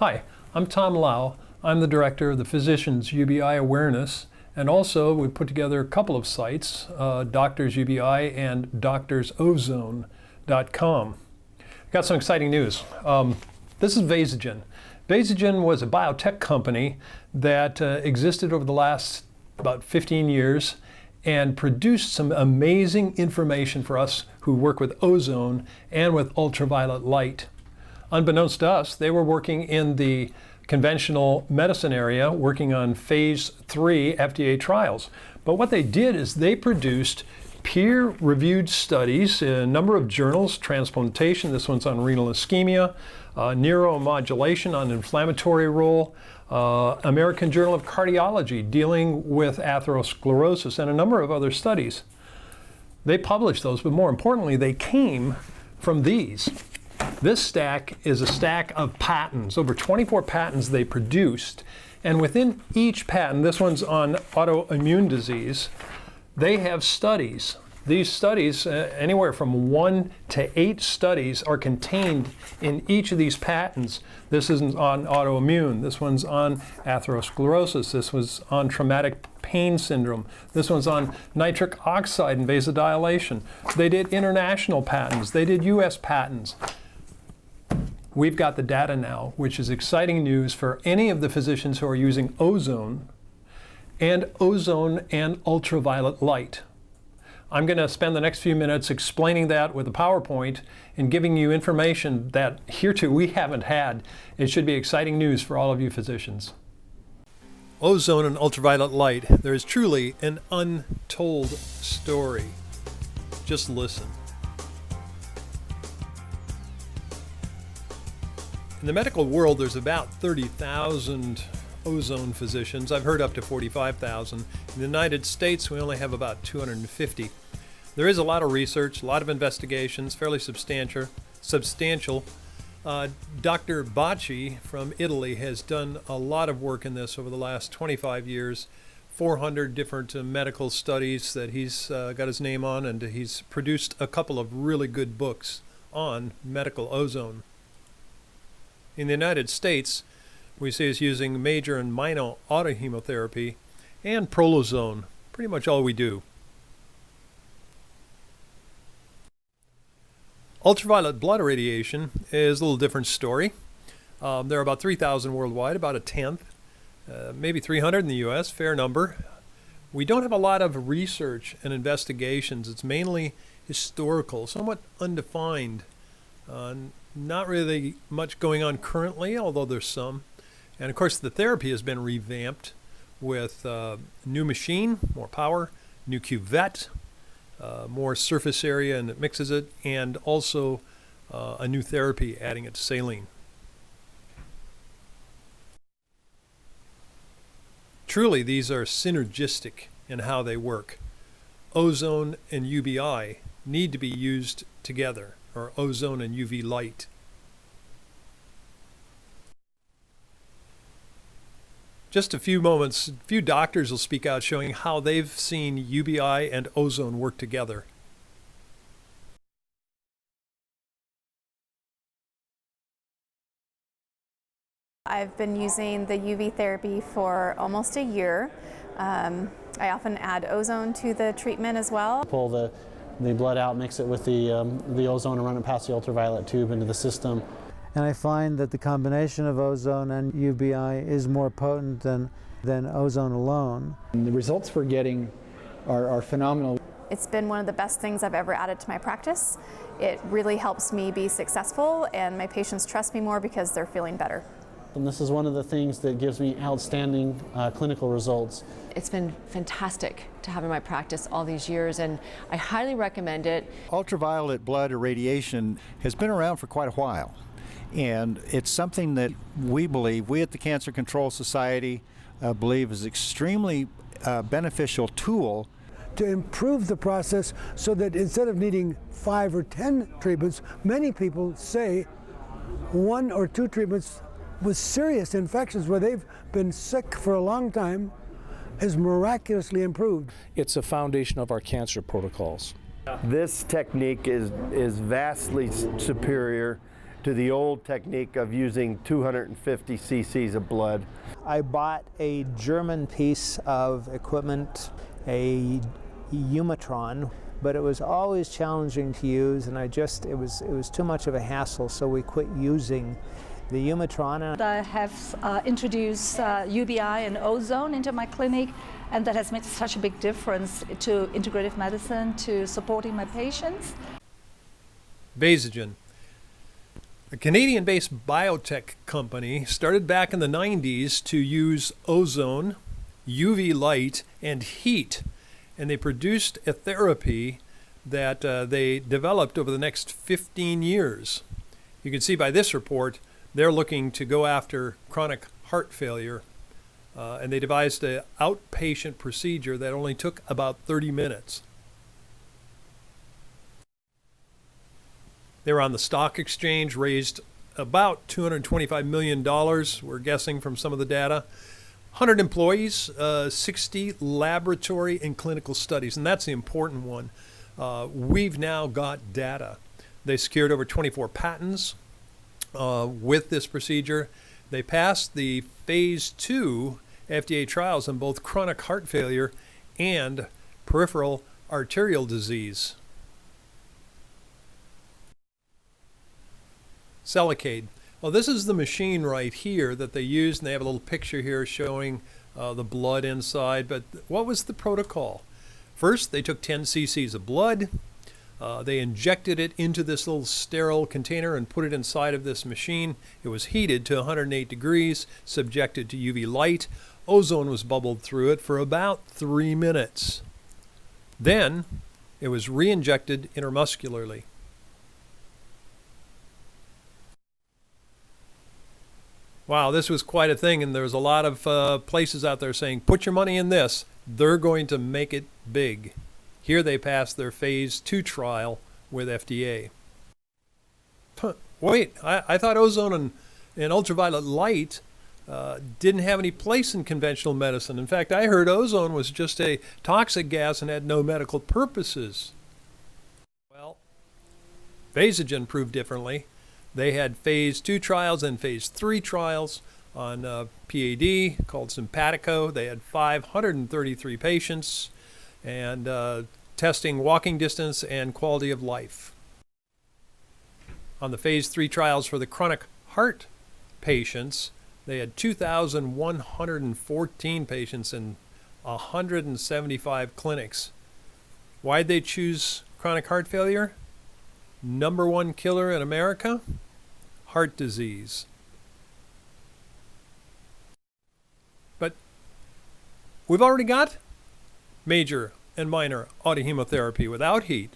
Hi, I'm Tom Lau. I'm the director of the Physicians UBI Awareness, and also we put together a couple of sites, Doctors UBI and DoctorsOzone.com. Got some exciting news. This is Vazgen. Vazgen was a biotech company that existed over the last about 15 years and produced some amazing information for us who work with ozone and with ultraviolet light. Unbeknownst to us, they were working in the conventional medicine area, working on phase 3 FDA trials. But what they did is they produced peer-reviewed studies in a number of journals, transplantation, this one's on renal ischemia, neuromodulation on inflammatory role, American Journal of Cardiology dealing with atherosclerosis, and a number of other studies. They published those, but more importantly, they came from these. This stack is a stack of patents, over 24 patents they produced, and within each patent, this one's on autoimmune disease, they have studies. These studies, anywhere from 1 to 8 studies, are contained in each of these patents. This is on autoimmune, this one's on atherosclerosis, this was on traumatic pain syndrome, this one's on nitric oxide and vasodilation. They did international patents, they did US patents. We've got the data now, which is exciting news for any of the physicians who are using ozone and ultraviolet light. I'm going to spend the next few minutes explaining that with a PowerPoint and giving you information that hereto we haven't had. It should be exciting news for all of you physicians. Ozone and ultraviolet light. There is truly an untold story. Just listen. In the medical world, there's about 30,000 ozone physicians. I've heard up to 45,000. In the United States, we only have about 250. There is a lot of research, a lot of investigations, fairly substantial. Dr. Bacci from Italy has done a lot of work in this over the last 25 years, 400 different medical studies that he's got his name on, and he's produced a couple of really good books on medical ozone. In the United States, we see us using major and minor autohemotherapy and prolozone, pretty much all we do. Ultraviolet blood irradiation is a little different story. There are about 3,000 worldwide, about a tenth, maybe 300 in the US, fair number. We don't have a lot of research and investigations. It's mainly historical, somewhat undefined. Not really much going on currently, although there's some. And of course, the therapy has been revamped with new machine, more power, new cuvette, more surface area, and it mixes it, and also a new therapy, adding it to saline. Truly, these are synergistic in how they work. Ozone and UBI need to be used together, or ozone and UV light. Just a few moments, a few doctors will speak out showing how they've seen UBI and ozone work together. I've been using the UV therapy for almost a year. I often add ozone to the treatment as well. Pull the blood out, mix it with the ozone, and run it past the ultraviolet tube into the system. And I find that the combination of ozone and UBI is more potent than ozone alone. And the results we're getting are phenomenal. It's been one of the best things I've ever added to my practice. It really helps me be successful, and my patients trust me more because they're feeling better. And this is one of the things that gives me outstanding clinical results. It's been fantastic to have in my practice all these years, and I highly recommend it. Ultraviolet blood irradiation has been around for quite a while, and it's something that we at the Cancer Control Society believe is extremely beneficial tool to improve the process so that instead of needing 5 or 10 treatments, many people say 1 or 2 treatments with serious infections where they've been sick for a long time is miraculously improved. It's a foundation of our cancer protocols. This technique is vastly superior to the old technique of using 250 cc's of blood. I bought a German piece of equipment, a Umatron, but it was always challenging to use, and it was too much of a hassle, so we quit using the Umatron. I have introduced UBI and Ozone into my clinic, and that has made such a big difference to integrative medicine, to supporting my patients. Vazgen, a Canadian-based biotech company, started back in the 90s to use ozone, UV light, and heat. And they produced a therapy that they developed over the next 15 years. You can see by this report, they're looking to go after chronic heart failure. And they devised an outpatient procedure that only took about 30 minutes. They were on the stock exchange, raised about $225 million, we're guessing from some of the data. 100 employees, 60 laboratory and clinical studies, and that's the important one. We've now got data. They secured over 24 patents with this procedure. They passed the phase 2 FDA trials on both chronic heart failure and peripheral arterial disease. Selleck. Well, this is the machine right here that they used, and they have a little picture here showing the blood inside. But what was the protocol? First, they took 10 cc's of blood. They injected it into this little sterile container and put it inside of this machine. It was heated to 108 degrees, subjected to UV light. Ozone was bubbled through it for about 3 minutes. Then it was re-injected intramuscularly. Wow, this was quite a thing, and there's a lot of places out there saying, put your money in this. They're going to make it big. Here they passed their phase 2 trial with FDA. Wait, I thought ozone and ultraviolet light didn't have any place in conventional medicine. In fact, I heard ozone was just a toxic gas and had no medical purposes. Well, Vazgen proved differently. They had phase 2 trials and phase 3 trials on PAD called Simpatico. They had 533 patients and testing walking distance and quality of life. On the phase 3 trials for the chronic heart patients, they had 2,114 patients in 175 clinics. Why'd they choose chronic heart failure? Number 1 killer in America, heart disease. But we've already got major and minor autohemotherapy without heat.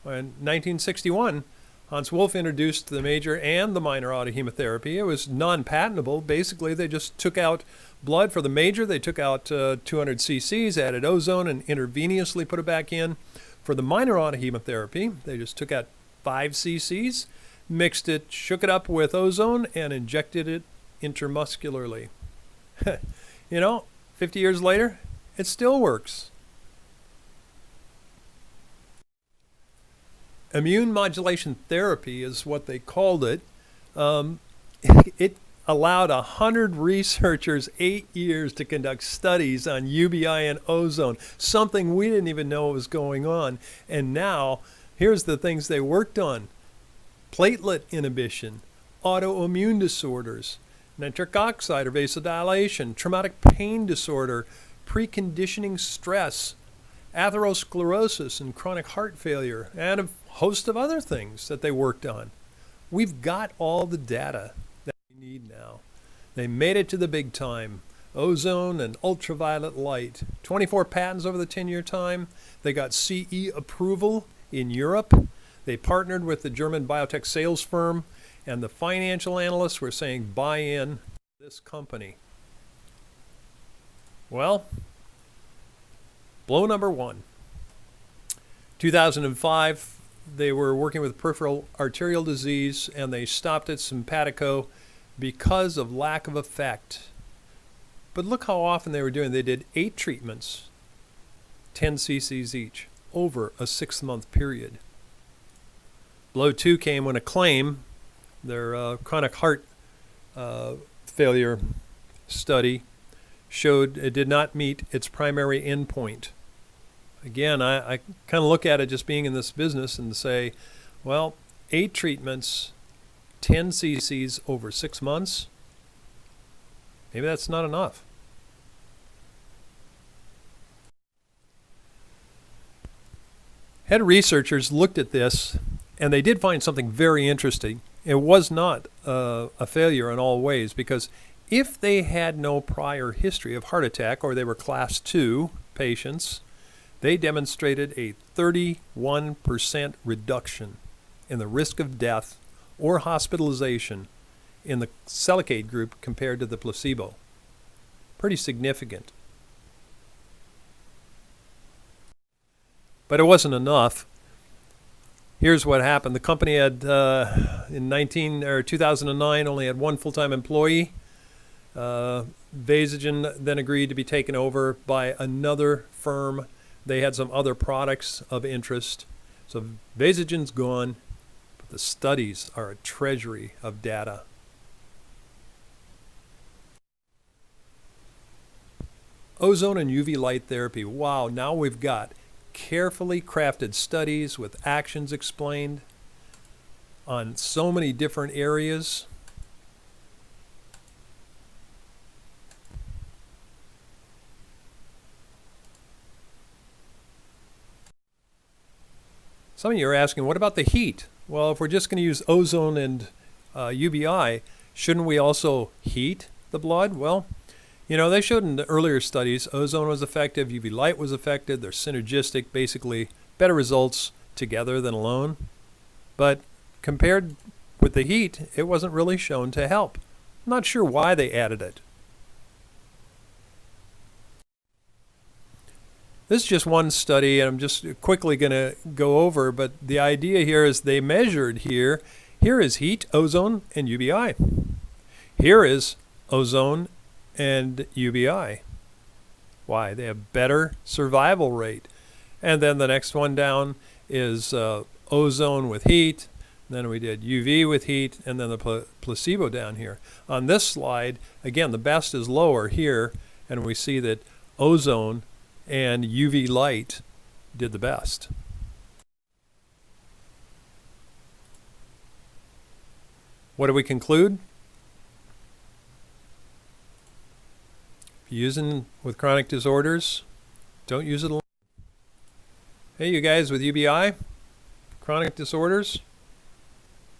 In 1961, Hans Wolfe introduced the major and the minor autohemotherapy. It was non-patentable. Basically, they just took out blood for the major. They took out 200 cc's, added ozone, and intravenously put it back in. For the minor autohemotherapy, they just took out 5 cc's, mixed it, shook it up with ozone, and injected it intramuscularly. 50 years later, it still works. Immune modulation therapy is what they called it. It allowed 100 researchers 8 years to conduct studies on UBI and ozone, something we didn't even know was going on. And now, here's the things they worked on. Platelet inhibition, autoimmune disorders, nitric oxide or vasodilation, traumatic pain disorder, preconditioning stress, atherosclerosis and chronic heart failure, and a host of other things that they worked on. We've got all the data that we need now. They made it to the big time. Ozone and ultraviolet light. 24 patents over the 10-year time. They got CE approval in Europe. They partnered with the German biotech sales firm, and the financial analysts were saying buy in this company. Well, blow number 1. 2005, they were working with peripheral arterial disease, and they stopped at Simpatico because of lack of effect. But look how often they were doing. They did 8 treatments, 10 cc's each, over a 6-month period. Blow 2 came when a claim Their chronic heart failure study showed it did not meet its primary endpoint. Again, I kind of look at it just being in this business and say, well, 8 treatments, 10 cc's over 6 months, maybe that's not enough. Head researchers looked at this, and they did find something very interesting. It was not a failure in all ways, because if they had no prior history of heart attack, or they were class 2 patients, they demonstrated a 31% reduction in the risk of death or hospitalization in the Selleck group compared to the placebo. Pretty significant. But it wasn't enough. Here's what happened. The company had, in 2009, only had 1 full-time employee. Vazgen then agreed to be taken over by another firm. They had some other products of interest. So Vazgen's gone, but the studies are a treasury of data. Ozone and UV light therapy. Wow, now we've got carefully crafted studies with actions explained on so many different areas. Some of you are asking, what about the heat? Well, if we're just going to use ozone and UBI, shouldn't we also heat the blood? Well, you know, they showed in the earlier studies, ozone was effective, UV light was effective, they're synergistic, basically better results together than alone. But compared with the heat, it wasn't really shown to help. I'm not sure why they added it. This is just one study, and I'm just quickly going to go over, but the idea here is they measured here. Here is heat, ozone, and UBI. Here is ozone and UBI. Why? They have better survival rate. And then the next one down is ozone with heat. Then we did UV with heat, and then the placebo down here. On this slide, again, the best is lower here, and we see that ozone and UV light did the best. What do we conclude? If you're using with chronic disorders, don't use it alone. Hey, you guys with UBI, chronic disorders,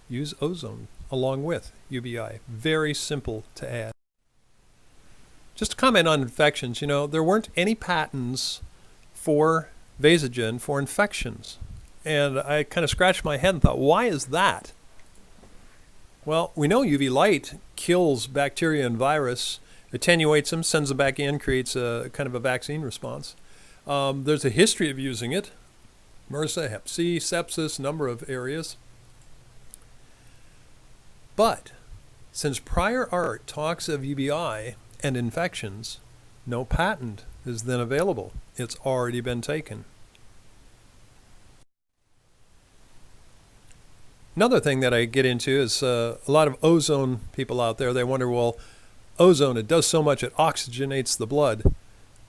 use ozone along with UBI. Very simple to add. Just to comment on infections, you know, there weren't any patents for Vazgen for infections. And I kind of scratched my head and thought, why is that? Well, we know UV light kills bacteria and virus, attenuates them, sends them back in, creates a kind of a vaccine response. There's a history of using it. MRSA, Hep C, sepsis, number of areas. But since prior art talks of UBI and infections, no patent is then available. It's already been taken. Another thing that I get into is a lot of ozone people out there, they wonder, well, ozone, it does so much, it oxygenates the blood.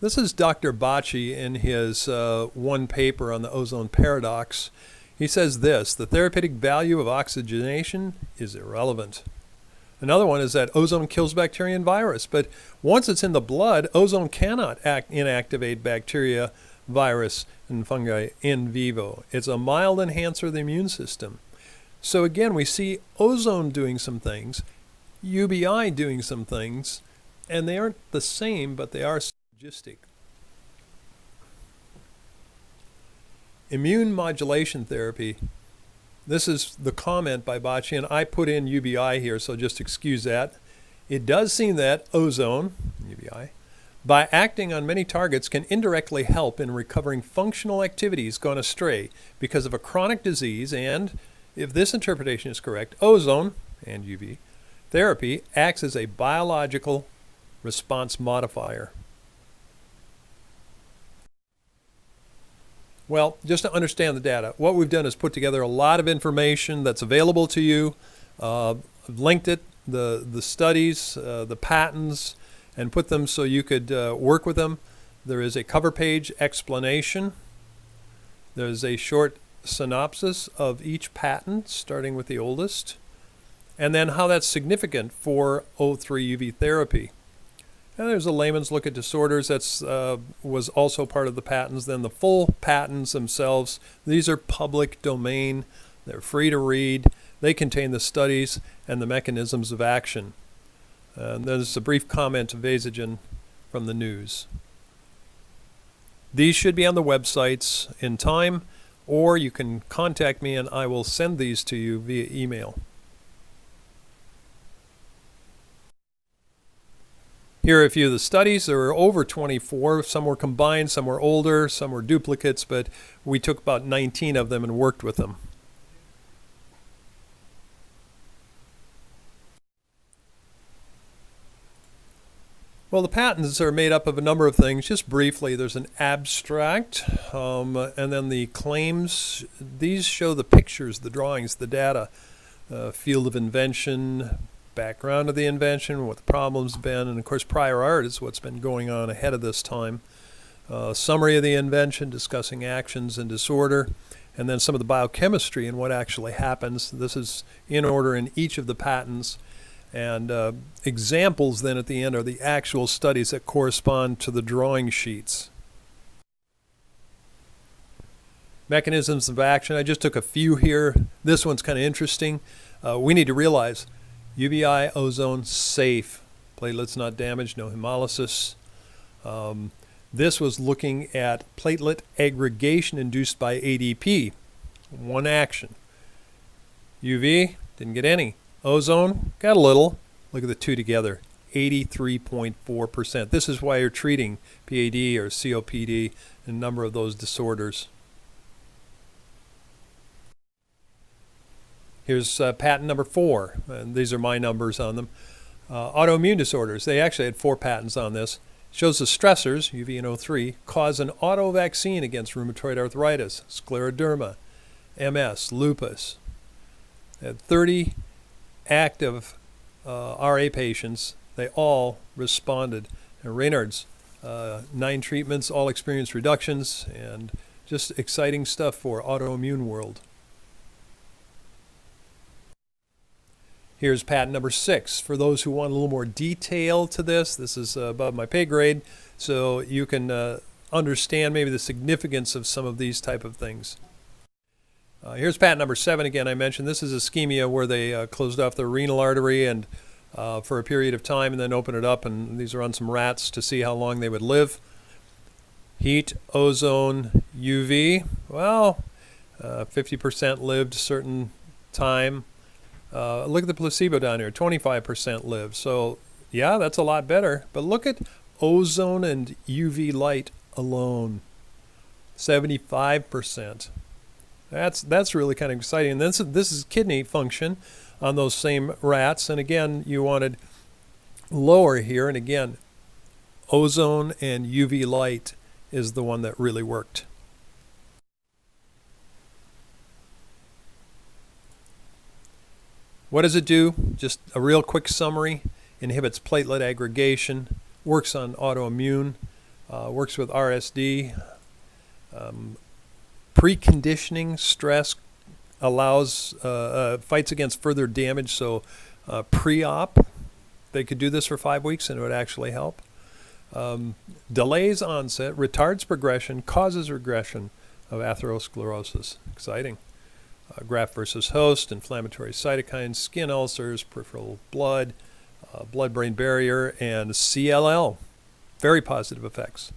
This is Dr. Bacci in his one paper on the ozone paradox. He says this: the therapeutic value of oxygenation is irrelevant. Another one is that ozone kills bacteria and virus, but once it's in the blood, ozone cannot inactivate bacteria, virus, and fungi in vivo. It's a mild enhancer of the immune system. So again, we see ozone doing some things, UBI doing some things, and they aren't the same, but they are synergistic. Immune modulation therapy. This is the comment by Bacci, and I put in UBI here, so just excuse that. It does seem that ozone, UBI, by acting on many targets can indirectly help in recovering functional activities gone astray because of a chronic disease, and if this interpretation is correct, ozone and UV therapy acts as a biological response modifier. Well, just to understand the data, what we've done is put together a lot of information that's available to you. I've linked it, the studies, the patents, and put them so you could work with them. There is a cover page explanation. There's a short synopsis of each patent, starting with the oldest, and then how that's significant for O3 UV therapy. And there's a layman's look at disorders. That's was also part of the patents. Then the full patents themselves, these are public domain. They're free to read. They contain the studies and the mechanisms of action. And there's a brief comment to Vazgen from the news. These should be on the websites in time, or you can contact me and I will send these to you via email. Here are a few of the studies. There were over 24. Some were combined, some were older, some were duplicates, but we took about 19 of them and worked with them. Well, the patents are made up of a number of things. Just briefly, there's an abstract, and then the claims. These show the pictures, the drawings, the data, field of invention, background of the invention, what the problem's been, and of course prior art is what's been going on ahead of this time. Summary of the invention, discussing actions and disorder, and then some of the biochemistry and what actually happens. This is in order in each of the patents. And examples then at the end are the actual studies that correspond to the drawing sheets. Mechanisms of action, I just took a few here. This one's kind of interesting. We need to realize UBI, ozone, safe. Platelets not damaged, no hemolysis. This was looking at platelet aggregation induced by ADP. One action. UV, didn't get any. Ozone, got a little. Look at the two together, 83.4%. This is why you're treating PAD or COPD and a number of those disorders. Here's patent number 4, and these are my numbers on them. Autoimmune disorders, they actually had 4 patents on this. Shows the stressors, UV and O3, cause an auto vaccine against rheumatoid arthritis, scleroderma, MS, lupus. Had 30 active RA patients, they all responded. And Raynaud's, 9 treatments, all experienced reductions, and just exciting stuff for autoimmune world. Here's patent number 6. For those who want a little more detail to this, this is above my pay grade, so you can understand maybe the significance of some of these type of things. Here's patent number 7 again. I mentioned this is ischemia where they closed off the renal artery and for a period of time and then open it up, and these are on some rats to see how long they would live. Heat, ozone, UV, well, 50% lived a certain time. Look at the placebo down here, 25% lived. So yeah, that's a lot better. But look at ozone and UV light alone, 75%. That's really kind of exciting. And this is kidney function on those same rats. And again, you wanted lower here. And again, ozone and UV light is the one that really worked. What does it do? Just a real quick summary. Inhibits platelet aggregation, works on autoimmune, works with RSD, preconditioning stress, allows fights against further damage. So pre-op, they could do this for 5 weeks and it would actually help. Delays onset, retards progression, causes regression of atherosclerosis. Exciting. Graft versus host, inflammatory cytokines, skin ulcers, peripheral blood, blood-brain barrier, and CLL. Very positive effects.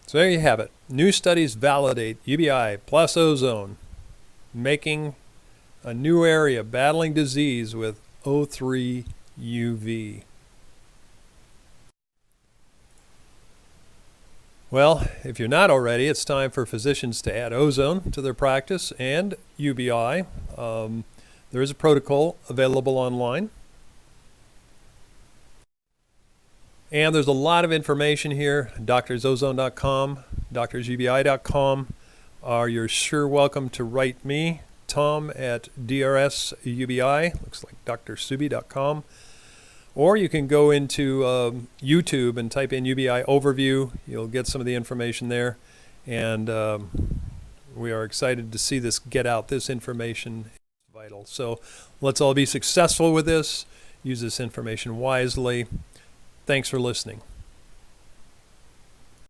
So there you have it. New studies validate UBI plus ozone, making a new area battling disease with O3 UV. Well, if you're not already, it's time for physicians to add ozone to their practice and UBI. There is a protocol available online. And there's a lot of information here, doctorsozone.com. drsubi.com, or you're sure welcome to write me, Tom at drsubi, looks like drsubi.com. Or you can go into YouTube and type in UBI overview. You'll get some of the information there. And we are excited to see this get out. This information is vital. So let's all be successful with this. Use this information wisely. Thanks for listening.